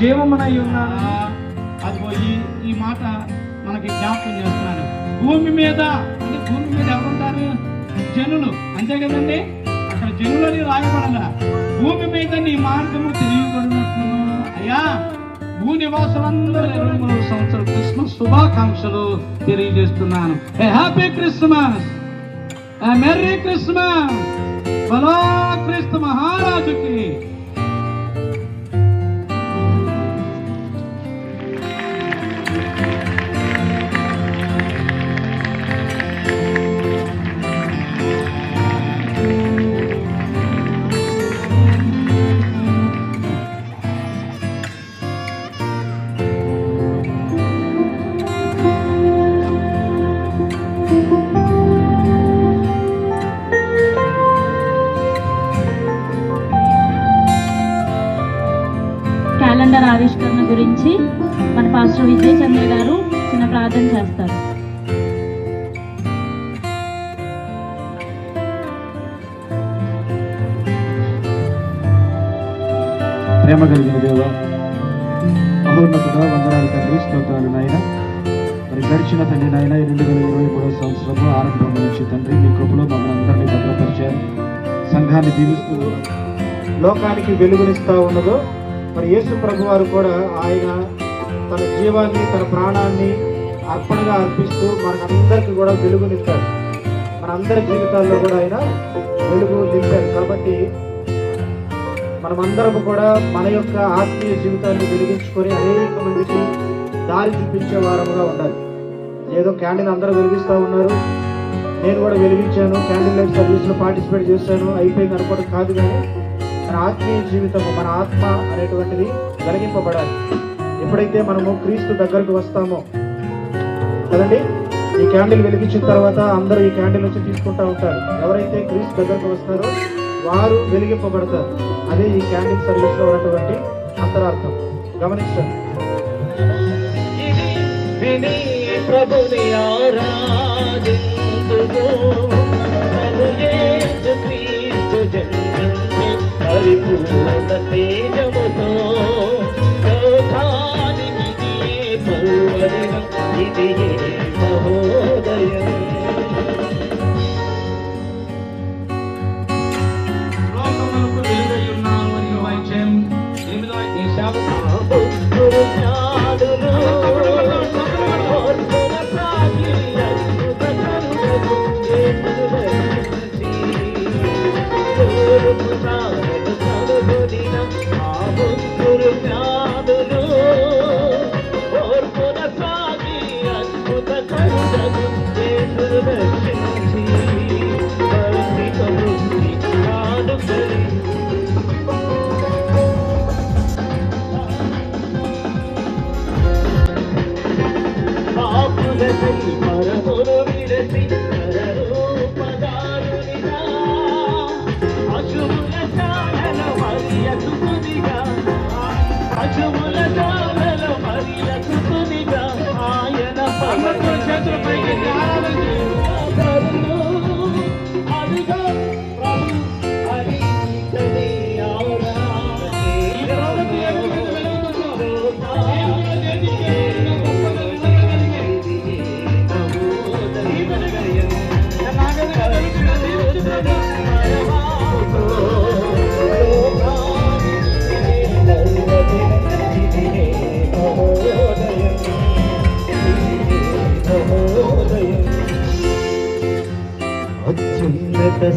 జీవమునై ఉన్నాను. అదిగో ఈ మాట మనకి జ్ఞాపకం చేస్తున్నాను. భూమి మీద అంటే భూమి మీద ఎవరుంటారు? జనులు, అంతే కదండి. అక్కడ జనులని రాయబడాల. భూమి మీద నీ మార్గము తెలియబడినట్లును. అయ్యా, భూ నివాసులందరూ 23వ సంవత్సరం క్రిస్మస్ శుభాకాంక్షలు తెలియజేస్తున్నాను. ఏ హ్యాపీ క్రిస్మస్, ఏ మెర్రీ క్రిస్మస్, బలా క్రీస్తు మహారాజుకి. క్యాలెండర్ ఆవిష్కరణ గురించి మన పాస్టర్ విజయ్ చంద్ర గారు చిన్న ప్రార్థన చేస్తారు. ప్రేమ కలిగిన దేవ, మహోన్నతుడా, వందనాలు తండ్రి, స్తోత్రాలు నాయన. మరి గడిచిన తండ్రి నాయన 2023వ సంవత్సరము ఆరంభం నుంచి తండ్రి మీ కృపలో మమ్మల్ని అందరినీ భద్రపరిచారు. సంఘాన్ని దీవిస్తూ లోకానికి వెలుగునిస్తూ ఉన్నదో మరి యేసు ప్రభు వారు కూడా ఆయన తన జీవాన్ని, తన ప్రాణాన్ని అర్పణగా అర్పిస్తూ మనందరికీ కూడా వెలుగునిస్తారు. మనందరి జీవితాల్లో కూడా ఆయన వెలుగు నింపారు. కాబట్టి మనమందరం కూడా మన యొక్క ఆత్మీయ జీవితాన్ని వెలిగించుకొని అనేక మందికి దారి చూపించే వారముగా ఉండాలి. ఏదో క్యాండిల్ అందరూ వెలిగిస్తూ ఉన్నారు, నేను కూడా వెలిగించాను, క్యాండిల్ లైట్ సర్వీస్లో పార్టిసిపేట్ చేశాను, అయిపోయింది అనుకోవడం కాదు. కానీ మన ఆత్మీయ జీవితము, మన ఆత్మ అనేటువంటిది వెలిగింపబడాలి. ఎప్పుడైతే మనము క్రీస్తు దగ్గరకు వస్తామో కదండి, ఈ క్యాండిల్ వెలిగించిన తర్వాత అందరూ ఈ క్యాండిల్ వచ్చి తీసుకుంటూ ఉంటారు. ఎవరైతే క్రీస్తు దగ్గరకు వస్తారో వారు వెలిగింపబడతారు. అదే ఈ క్యాండిల్ సర్వీస్లో ఉన్నటువంటి అంతరార్థం. గమనించండి.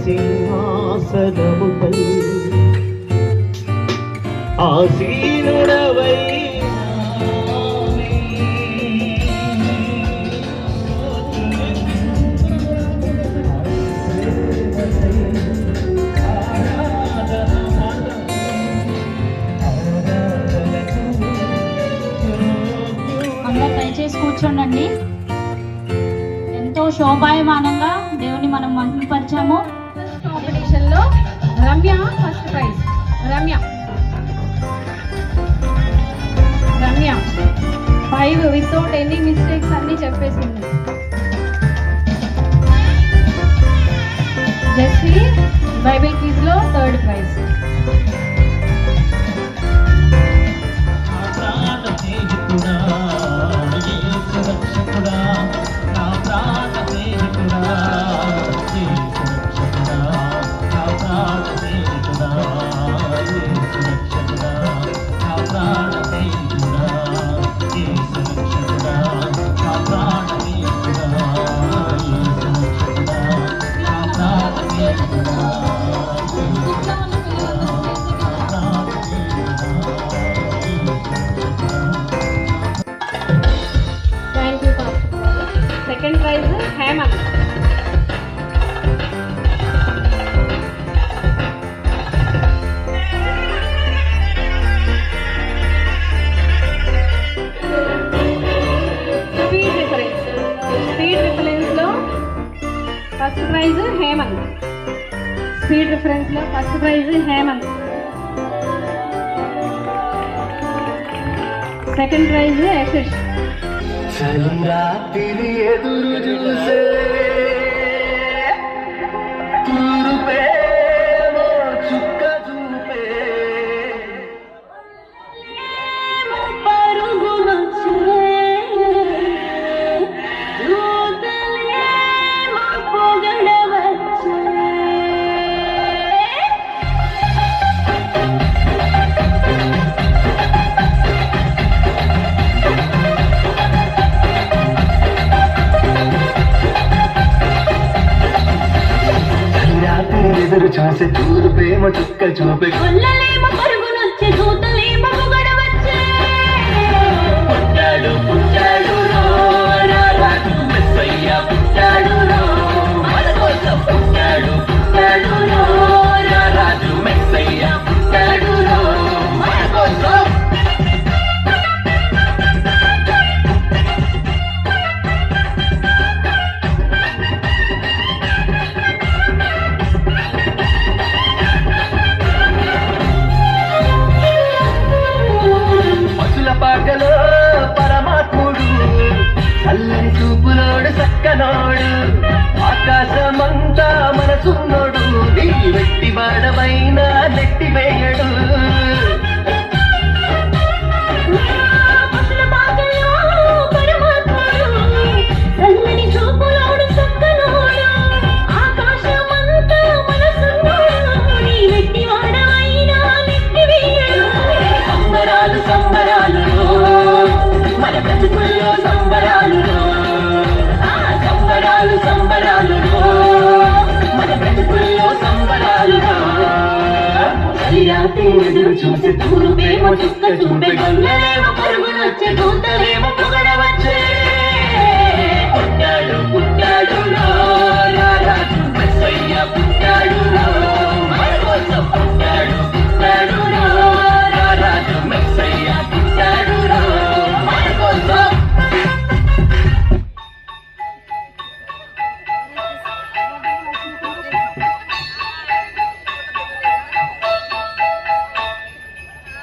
సింహాసనముపై ఆసీనుడవై అందరూ దయచేసి కూర్చోండి. ఎంతో శోభాయమానంగా దేవుని మనం మహిమపరిచాము. కాంపిటీషన్ లో Ramya first prize. Ramya 5 without any mistakes అన్ని చెప్పేసింది. బైబిల్ క్విజ్లో 3rd prize. Thank you pastor. 2nd prize Hemanth. Speed రిఫరెన్స్లో ఫస్ట్ ప్రైజ్ హేమంత్. స్పీడ్ రిఫరెన్స్లో first prize Hemanth. 2nd prize Yashas. చలిరాత్రి ఎదురు చూసే తూరుపేమో చుక్క చూపే ఎదురు చూసే తూరుపేమో చుక్క చూపే పుట్టాడు పుట్టాడు రాజు మెస్సయ్య పుట్టాడు మన కోసం పుట్టాడు పుట్టాడు రాజు మెస్సయ్య పుట్టాడు మన కోసం. పాటలో పరమాత్ముడు అల్లని చూపులోడు సక్కనోడు ఆకాశమంతా మనసున్నోడు నీ వెట్టి వాడమైన నెట్టి వేయడు. సంబరాలు సంబరాలు మన బ్రతుకుల్లో సంబరాలు సంబరాలు సంబరాలు మన బ్రతుకుల్లో సంబరాలు. చలిరాత్రి ఎదురు చూసే తూరుపేమో చుక్క చూపే గొల్లలేమో పరుగునొచ్చే దూతలేమో పొగడవచ్చే పుట్టాడు పుట్టాడు రాజు మెస్సయ్య పుట్టాడు మన కోసం పుట్టాడు పుట్టాడు రాజు మెస్సయ్య పుట్టాడు మన కోసం.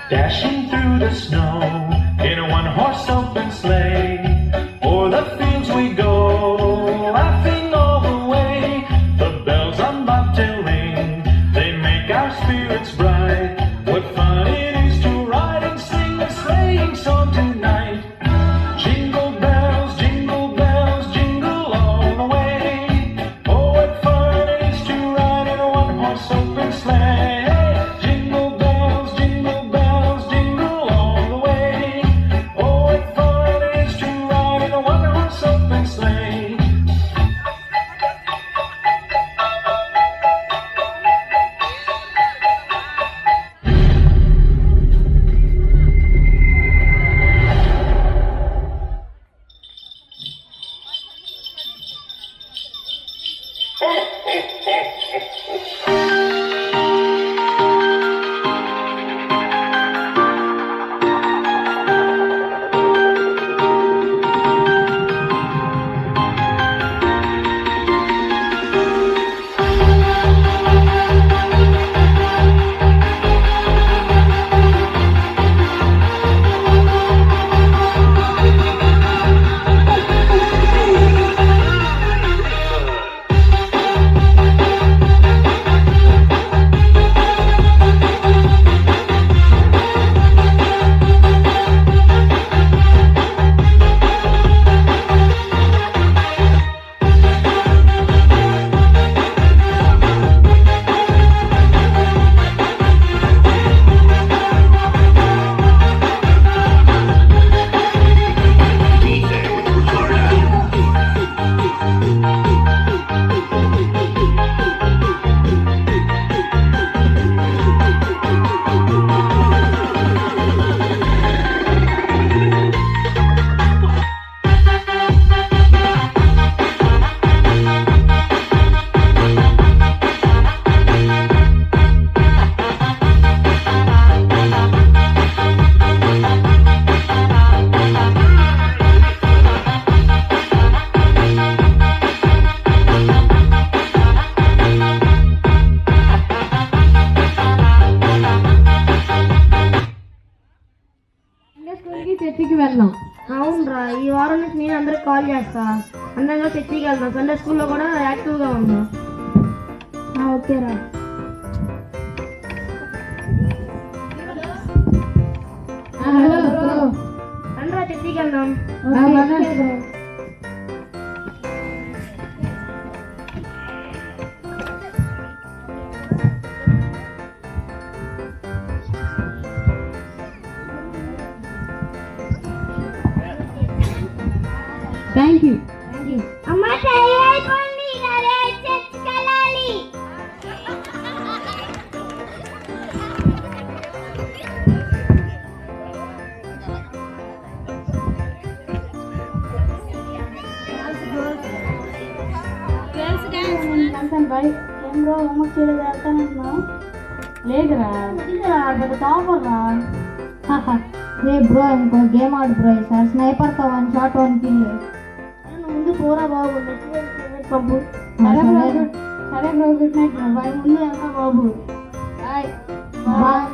Dashing through the snow in a one-horse open sleigh, o'er the fields we go, laughing all the way. The bells on bobtail ring, they make our spirits bright. What fun it is to ride and sing a sleighing song tonight. Jingle bells, jingle all the way. Oh, what fun it is to ride in a one-horse open sleigh. వెళ్దాం. అవునరా, ఈ వారం నుంచి నేను అందరికి call చేస్తా. అందరిలో చర్చికి వెళ్దాం. సండే స్కూల్లో కూడా యాక్టివ్గా ఉందాం. ఓకేరా. హలో బ్రో, అందరూ చర్చికి వెళ్దాం. Thank you. అమ్మ టైం అయిపోయింది, చర్చికి వెళ్ళాలి. లేదురా, టాపర్రా. రే బ్రో, ఇంకో గేమ్ ఆడు బ్రో. ఈసారి స్నైపర్ తో 1 షాట్ 1 కిల్. ముందు పూరా బాబు పంపు. సరే bro, good night bro. Bye. ముందు ఎంత బాబు. Bye bye.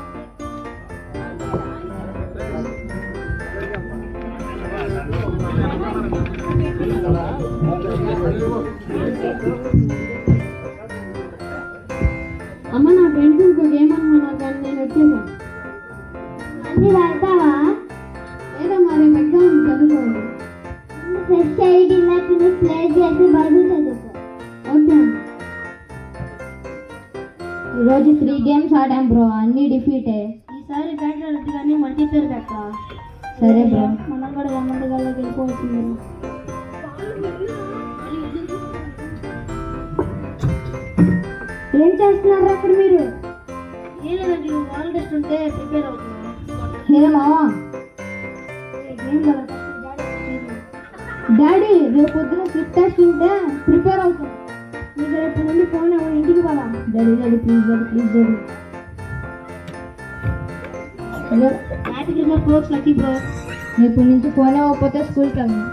అమ్మ, నా ఫ్రెండ్స్ ఇంకో గేమ్ అనుకున్నారు కానీ నేను వచ్చేసాను. అన్ని రాస్తావా? లేదా మరి ఎగ్జామ్ చదువుకోండి. ఫ్రెష్ అయ్యి తిని ప్లే చేసి బైబిల్ చదువుకో. ఓకే. ఈరోజు 3 గేమ్స్ ఆడాం బ్రో, అన్ని డిఫీటే. ఈసారి బ్యాటర్ వద్దు కానీ మల్టీప్లేయర్ పెట్టా. సరే బ్రో. మనం కూడా ఎమ్మండగాల్లోకి వెళ్ళిపోవచ్చు. ఏం చేస్తున్నారు అక్కడ మీరు? ఏం లేదండి, వాల్ టెస్ట్ ఉంటే ప్రిపేర్ అవుతున్నాం. హే మావా, డాడీ రేపు పొద్దున స్లిప్ టెస్ట్ ఉంటే ప్రిపేర్ అవుతాం. మీకు రేపు నుండి ఫోన్ ఎవరు ఇంటికి పోదాం. Daddy daddy please daddy please daddy. Happy Christmas lucky bro. రేపు నుంచి ఫోన్ అవ్వకపోతే స్కూల్కి వెళ్దాం.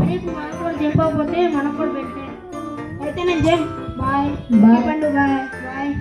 రేపు మనం కూడా చెప్పకపోతే మనకు కూడా పెట్టే. అయితే నేను జై బాయ్ బాయ్. పండు బాయ్ బాయ్.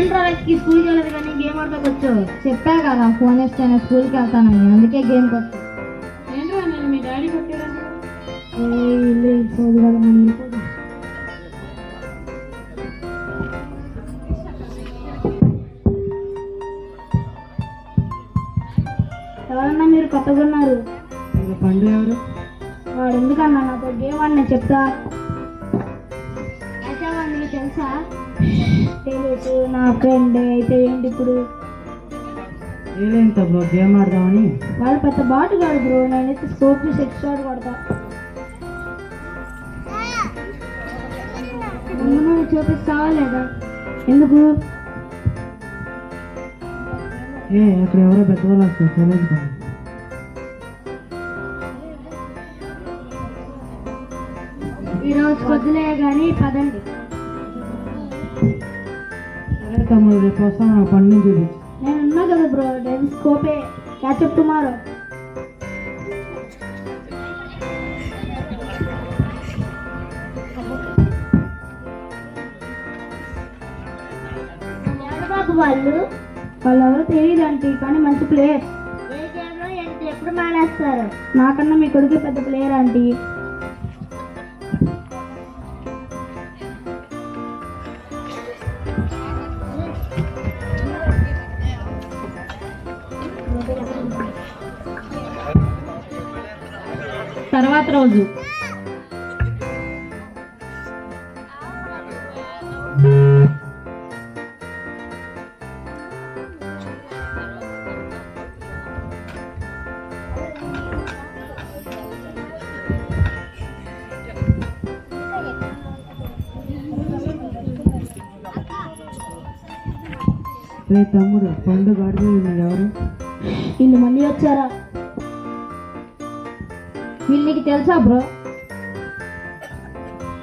ఏంట్రా స్కూల్కి వెళ్ళదు కానీ గేమ్ ఆడతాకు వచ్చావు. చెప్పా కదా ఫోన్ ఇస్తేనే స్కూల్కి వెళ్తానని, అందుకే గేమ్కి వచ్చా. ఏంట్రా నేను మీ డాడీ కొట్టాడంటే ఇల్లు ఇచ్చేది కదా, మనం వెళ్ళిపోదాం. ఎవరన్నా మీరు కొత్తగా ఉన్నారు? పండు ఎవరు? వాడు ఎందుకన్నా నాతో గేమ్ ఆడినా చెప్తా. నీకు తెలుసా? తెలుసు, నా ఫ్రెండ్. అయితే ఏంటి ఇప్పుడు? ఏలేంత బ్రో, గేమ్ ఆడదామని. వాడు పెద్ద బాటు కాదు బ్రో, నేనైతే స్కోప్ చేసి ఎక్స్ట్రా కొడతా. ముందు చూపిస్తావా లేదా? ఎందుకు? అక్కడ ఎవరో పెద్దవాళ్ళు వస్తారు, తెలియదు. ఈరోజు కొద్దులే కానీ పదండి. సరే తమ్ముడు, రేపు వస్తాను. నా పండుని చూపించు. నేను ఉన్నా కదా బ్రో, నేను స్కోపే. Catch up tomorrow. బాబు వాళ్ళు ఎవరో తెలియదు అంటే, కానీ మంచి ప్లేయర్. ఏ గేమ్లో ఎప్పుడు మానేస్తారు? నాకన్నా మీ కొడుకు పెద్ద ప్లేయర్ ఆంటీ. తర్వాత రోజు రే తమ్ముడు, పండు గాడిద ఎవరు? వీళ్ళు మళ్ళీ వచ్చారా? వీళ్ళు నీకు తెలుసా బ్రో?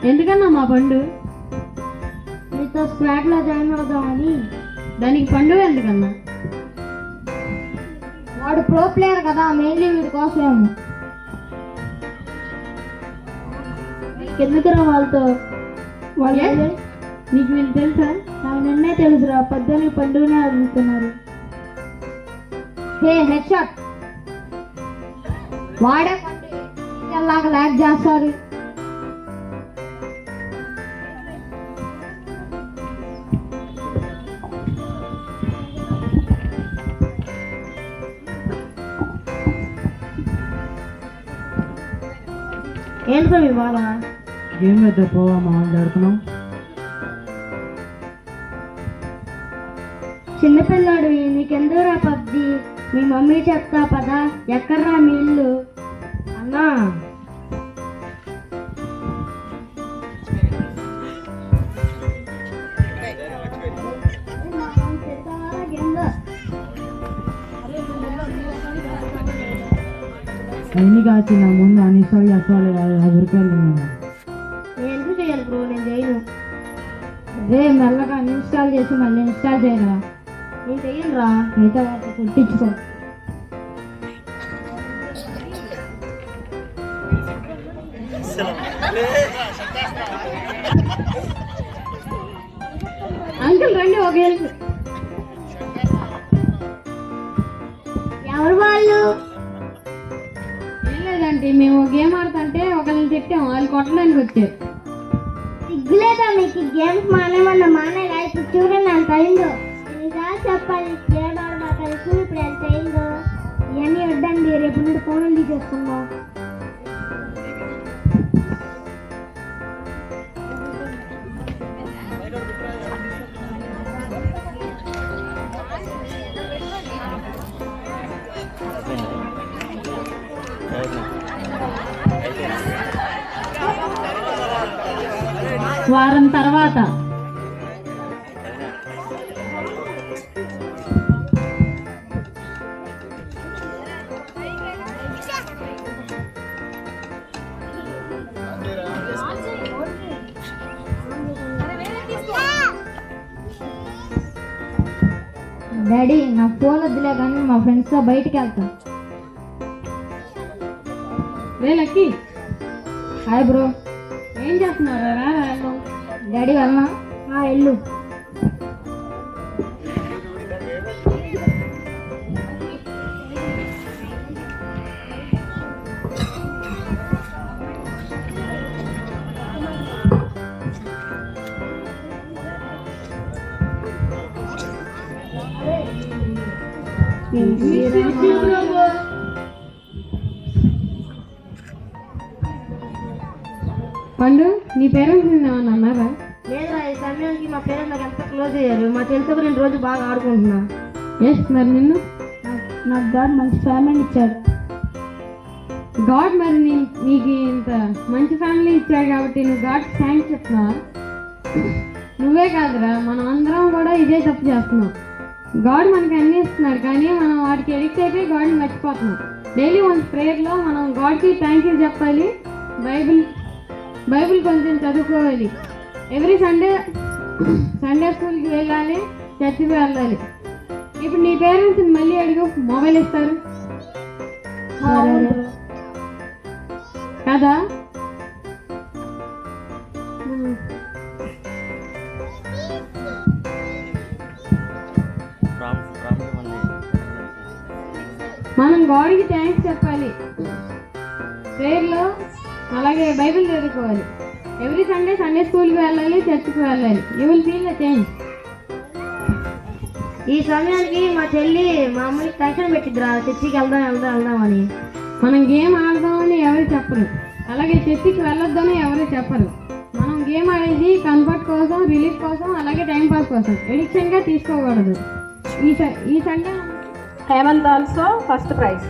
ఎందుకన్నా మా పండు? మీతో స్క్వాడ్లో జాయిన్ అవుదామని. దానికి పండు ఎందుకన్నా? వాడు ప్రో ప్లేయర్ కదా, మెయిన్లీ వీడి కోసమేమో. ఎందుకురా వాళ్ళతో? వాళ్ళు నీకు వీళ్ళు తెలుసా? నాకు నిన్నే తెలుసురా, పొద్దున్న పండుగనే అడుగుతున్నారు. హే హెడ్ షాట్. వాడే పండుగ లాగ్ చేస్తారు. ఏంటో మీ బాధ? గేమ్ అయితే పోవా మాట్లాడుతున్నాం. చిన్నపిల్లాడు నీకెందుకురా పబ్జి? మీ మమ్మీ చెప్తా పదా. ఎక్కడ్రా మీ ఇల్లు? అన్నా అన్ని కాచి నా ముందు అన్నిసార్లు చేస్తాను 5 రూపాయలు. నేను ఎందుకు చేయాలి బ్రో? నేను చేయను. రే మెల్లగా అన్ఇన్స్టాల్ చేసి మళ్ళీ ఇన్స్టాల్ చేయరా. నేను చెయ్యను రా. అయితే వాటిని కుట్టించుకో. అంకుల్ రండి, ఒక హెల్ప్. ఎవరు వాళ్ళు? ఏం లేదంటే మేము గేమ్ ఆడుతుంటే ఒకరిని తిట్టాం, వాళ్ళు కొట్టడానికి వచ్చారు. సిగ్గులేదా మీకు? గేమ్స్ మానేమన్నా మానేగా? ఇప్పుడు చూడండి ఎంత అయిందో. ఎన్నిసార్లు చెప్పాలి గేమ్ ఆడమాక? ఇప్పుడు ఎంత అయిందో. ఇవన్నీ వద్దండి, రేపు నుండి ఫోన్లు తీసేసుకుందాం. వారం తర్వాత డాడీ నా ఫోన్ వద్దులే కానీ మా ఫ్రెండ్స్తో బయటికి వెళ్తా. రే లక్కీ, హాయ్ బ్రో. ఏం చేస్తున్నారా? రా డాడీ వెళ్ళనా? వెళ్ళు. పండు, నీ పేరెంట్స్ ఏమన్నా అన్నారా? లేదురా, ఈ సమయానికి మా పేరెంట్స్ నాకు ఎంత క్లోజ్ అయ్యారు. మా తెలుసు నేను రోజు బాగా ఆడుకుంటున్నా. ఎస్, మరి నిన్ను నాకు గాడ్ మంచి ఫ్యామిలీ ఇచ్చాడు. గాడ్ మరి నీకు ఇంత మంచి ఫ్యామిలీ ఇచ్చాడు కాబట్టి నువ్వు గాడ్ థ్యాంక్స్ చెప్తున్నావా? నువ్వే కాదురా, మనం అందరం కూడా ఇదే తప్పు చేస్తున్నాం. గాడ్ మనకి అన్నీ ఇస్తున్నాడు, కానీ మనం వాటికి ఎడిక్ట్ అయిపోయి గాడ్ని మర్చిపోతున్నాం. డైలీ వన్ ప్రేయర్లో మనం గాడ్కి థ్యాంక్ యూ చెప్పాలి. బైబిల్ కొంచెం చదువుకోవాలి. ఎవ్రీ సండే స్కూల్కి వెళ్ళాలి, చర్చికి వెళ్ళాలి. ఇప్పుడు నీ పేరెంట్స్ని మళ్ళీ అడిగి మొబైల్ ఇస్తారు కదా? మనం గాడ్కి థ్యాంక్స్ చెప్పాలి ప్రేయర్లో, అలాగే బైబిల్ చదువుకోవాలి. ఎవ్రీ సండే స్కూల్కి వెళ్ళాలి, చర్చికి వెళ్ళాలి. You will feel the change. ఈ సమయానికి మా చెల్లి మా అమ్మకి టెన్షన్ పెట్టిద్దిరా, చర్చికి వెళ్దాం అని. మనం గేమ్ ఆడదామని ఎవరు చెప్పరు, అలాగే చర్చికి వెళ్ళొద్దని ఎవరు చెప్పరు. మనం గేమ్ ఆడేది కంఫర్ట్ కోసం, రిలీఫ్ కోసం, అలాగే టైంపాస్ కోసం. ఎడిక్షన్గా తీసుకోకూడదు. ఈ Sunday Hemanth also first prize.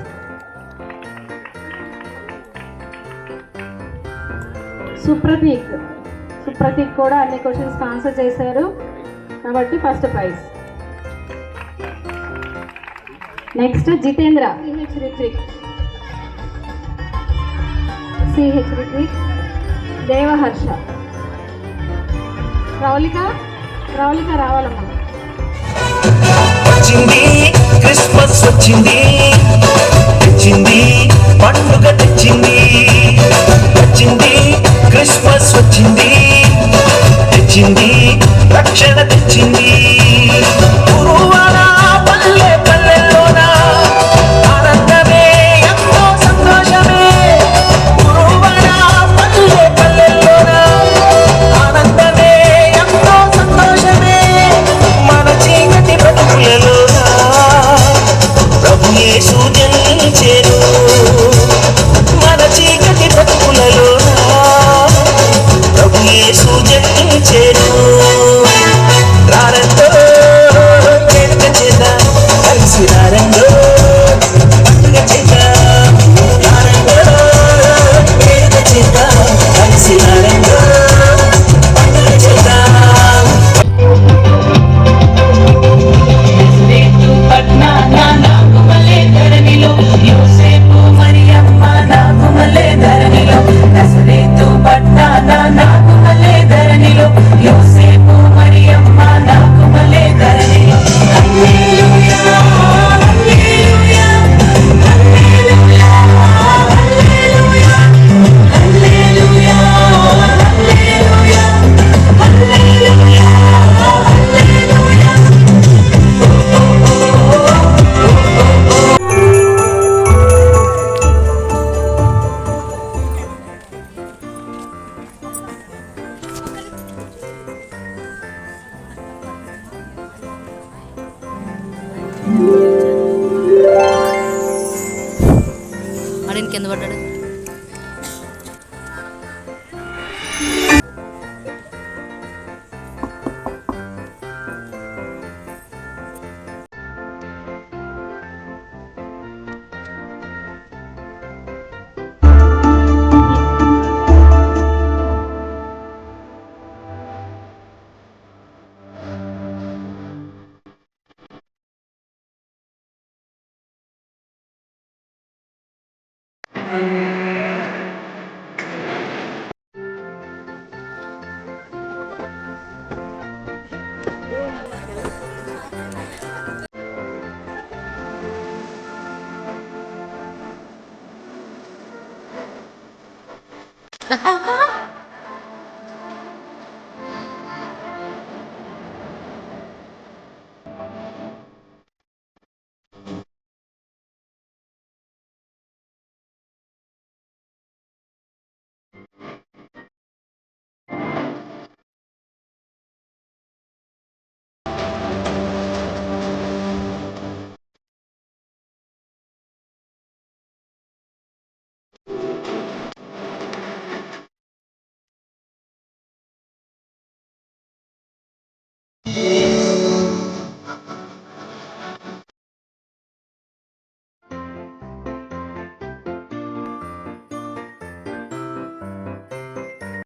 Supratik కూడా అన్ని క్వశ్చన్స్ ఆన్సర్ చేశారు కాబట్టి first prize. Next Jitendra CH Ritvik Devaharsha Roulika రావాలమ్మా. వచ్చింది క్రిస్మస్ వచ్చింది, తెచ్చింది పండుగ తెచ్చింది. వచ్చింది క్రిస్మస్ వచ్చింది, తెచ్చింది రక్షణ తెచ్చింది. గురువార పల్లె పల్లెల్లోన ఆనందమే ఎంతో సంతోషమే. గురువార పల్లె పల్లెల్లోన ఆనందమే ఎంతో సంతోషమే. మన చీకటి బ్రతుకులలోన ప్రభు యేసు జనించెను. మన చీకటి బ్రతుకులలోన ప్రభు యేసు జనించెను. రారండో వేడుక చేద్దాం, కలిసి రారండో పండుగ చేద్దాం. రారండో వేడుక చేద్దాం, కలిసి రారండో పండుగ చేద్దాం. అడిగిన కింద పడ్డాడు. Ah,